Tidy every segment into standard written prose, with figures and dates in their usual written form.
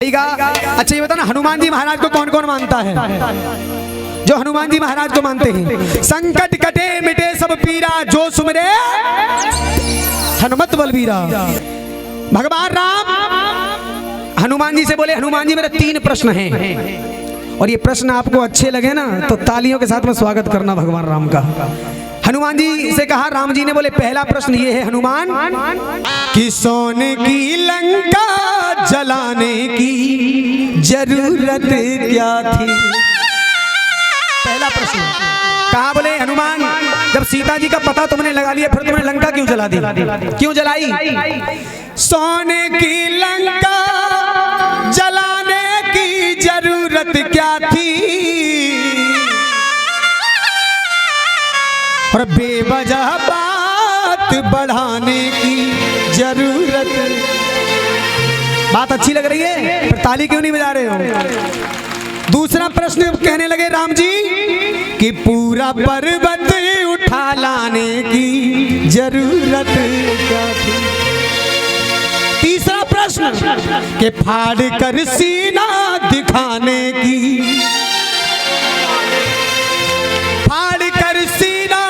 अच्छा ये बताना, हनुमान जी महाराज को कौन कौन मानता है? जो हनुमान जी महाराज को मानते हैं। संकट कटे मिटे सब पीरा, जो सुमरे हनुमत बलबीरा। भगवान राम हनुमान जी से बोले, हनुमान जी मेरे 3 प्रश्न हैं और ये प्रश्न आपको अच्छे लगे ना तो तालियों के साथ में स्वागत करना भगवान राम का। हनुमान जी से कहा, राम जी ने बोले पहला प्रश्न ये है हनुमान, कि सोने की लंका जलाने की जरूरत क्या थी? पहला प्रश्न। कहा बोले हनुमान, जब सीता जी का पता तुमने लगा लिया फिर तुमने लंका क्यों जला दी? क्यों जलाई? सोने की लंका जलाने की जरूरत क्या थी, और बेवजह बात बढ़ाने की जरूरत। बात अच्छी लग रही है, फिर ताली क्यों नहीं बजा रहे हो? दूसरा प्रश्न कहने लगे राम जी कि पूरा पर्वत उठा लाने की जरूरत क्या थी? तीसरा प्रश्न कि फाड़ कर सीना दिखाने की, फाड़ कर सीना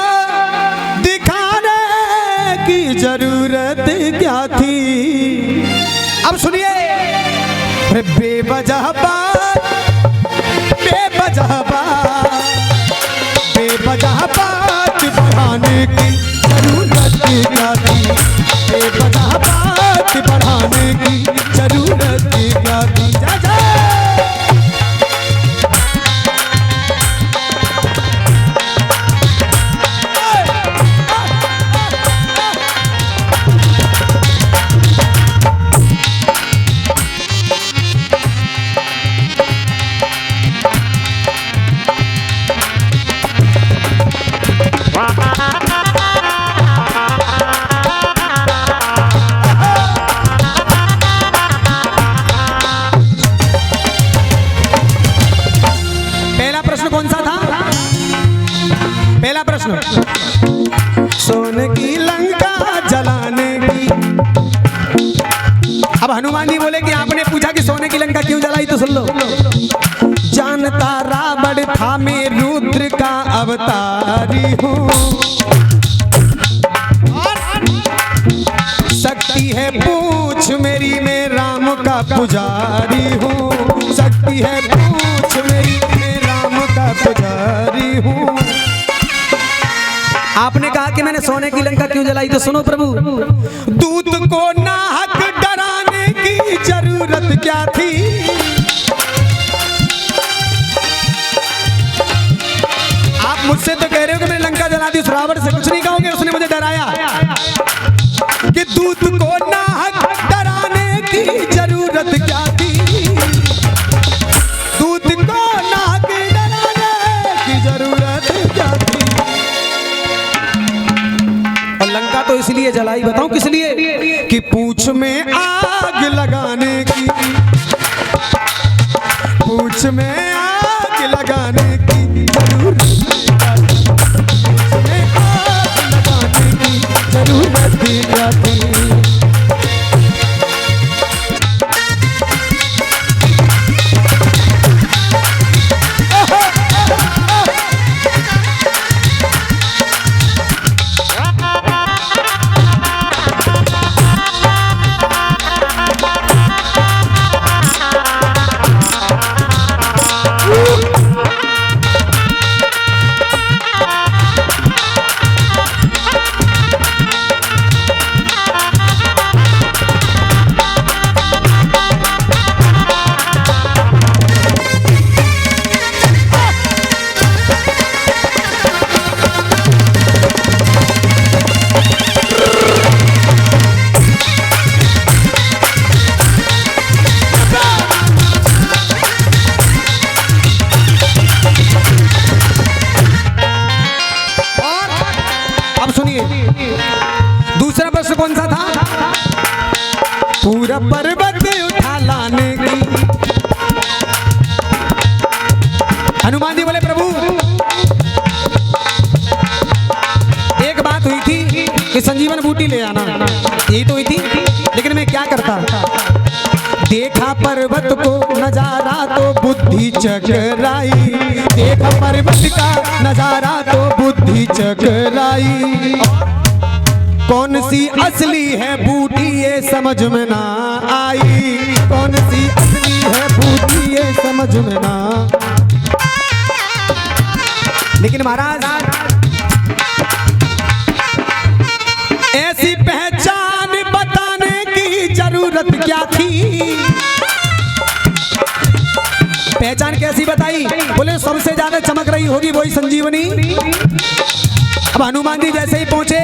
दिखाने की जरूरत क्या थी? अब सुनिए, बेवजह बात, बेवजह बात, बेवजह बात बढ़ाने की जरूरत क्या थी? बेवजह बात बढ़ाने की जरूरत क्या थी? जा जा। सोने की लंका जलाने की। अब हनुमान जी बोले कि आपने पूछा कि सोने की लंका क्यों जलाई, तो सुन लो। जानता रावण था मैं रुद्र का अवतारी हूँ, शक्ति है पूछ मेरी मैं राम का पुजारी हूँ, शक्ति है पूछ मेरी मैं राम का पुजारी हूँ। आपने कहा कि मैंने सोने की लंका क्यों जलाई, तो सुनो प्रभु। दूत को नाहक डराने की जरूरत क्या थी? आप मुझसे तो कह रहे हो कि मैंने लंका जला दी, रावण से कुछ नहीं कहोगे उसने मुझे डराया? कि दूत को नाहक डराने की जरूरत क्या थी? दूत को नाहक डराने की जरूरत क्या थी? लंका तो इसलिए जलाई, बताऊं किस लिए? कि पूछ में आग लगाने की, पूछ में आग लगाने की जरूरत, पूछ में आग लगाने की जरूरत क्या थी? दूसरा प्रश्न कौन सा था? पूरा पर्वत उठा लाने की। हनुमान जी बोले प्रभु एक बात हुई थी कि संजीवन बूटी ले आना, यही तो हुई थी, लेकिन मैं क्या करता? देखा पर पर्वत को नजारा तो बुद्धि चकराई, देख पर्वत का नजारा तो बुद्धि चकराई। कौन सी असली है बूटी ये समझ में ना आई, कौन सी असली है बूटी ये समझ में ना। लेकिन महाराज ऐसी पहचान बताने की जरूरत क्या थी। पहचान कैसी बताई? बोले सबसे ज्यादा चमक रही होगी वही संजीवनी। अब हनुमान जी जैसे ही पहुंचे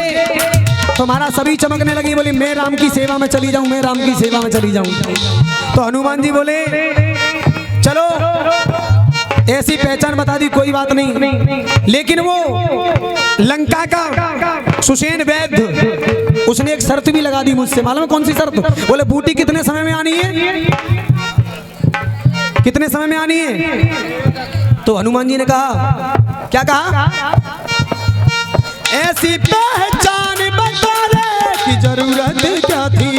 तो महाराज सभी चमकने लगी, बोले मैं राम की सेवा में चली जाऊं, मैं राम की सेवा में चली जाऊं। तो हनुमान जी बोले चलो ऐसी पहचान बता दी, कोई बात नहीं। लेकिन वो लंका का सुषेण वैद्य उसने एक शर्त भी लगा दी मुझसे। मालूम है कौन सी शर्त? बोले बूटी कितने समय में आनी है, कितने समय में आनी है? तो हनुमान जी ने कहा, क्या कहा? ऐसी पहचान बताने की जरूरत क्या थी,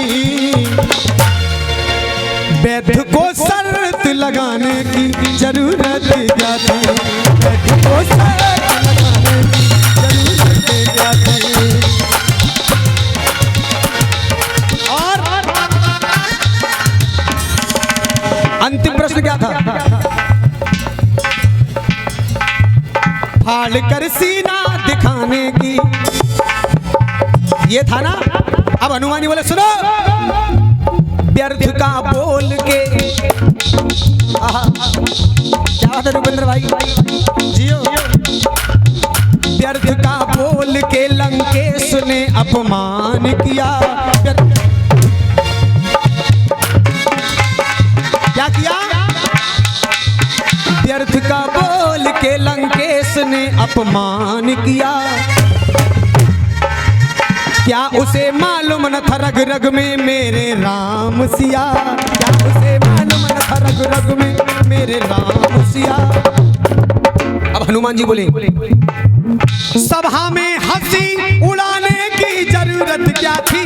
वैद्य को शर्त लगाने की जरूरत क्या थी, वैद्य को शर्त लगाने की जरूरत क्या थी। और अंतिम प्रश्न क्या था? फाड़ कर सीना दिखाने की, ये था ना। अब हनुमान जी बोले सुनो, व्यर्थ का बोल के, क्या बात है रुपेंद्र भाई जियो, व्यर्थ का बोल के लंकेश ने अपमान किया। क्या किया? व्यर्थ का बोल के लंकेश ने अपमान किया। क्या उसे मालूम न था रग रग में मेरे राम सिया, क्या उसे मालूम न था रग रग में मेरे राम सिया। अब हनुमान जी बोले सभा में हंसी उड़ाने की जरूरत क्या थी।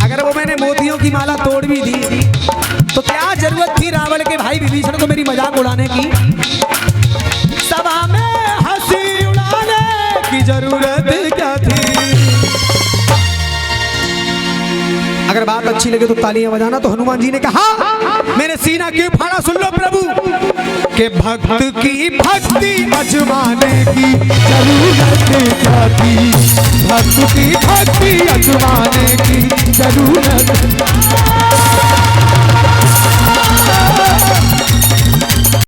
अगर वो मैंने मोतियों की माला तोड़ भी दी तो क्या जरूरत थी रावण के भाई विभीषण को मेरी मजाक उड़ाने की। सभा में हंसी उड़ाने की जरूरत क्या थी। अगर बात अच्छी लगे तो तालियां बजाना। तो हनुमान जी ने कहा मेरे सीना क्यों फाड़ा, सुन लो प्रभु, कि भक्त की भक्ति अजमाने की जरूरत क्या थी, भक्त की भक्ति अजमाने की जरूरत।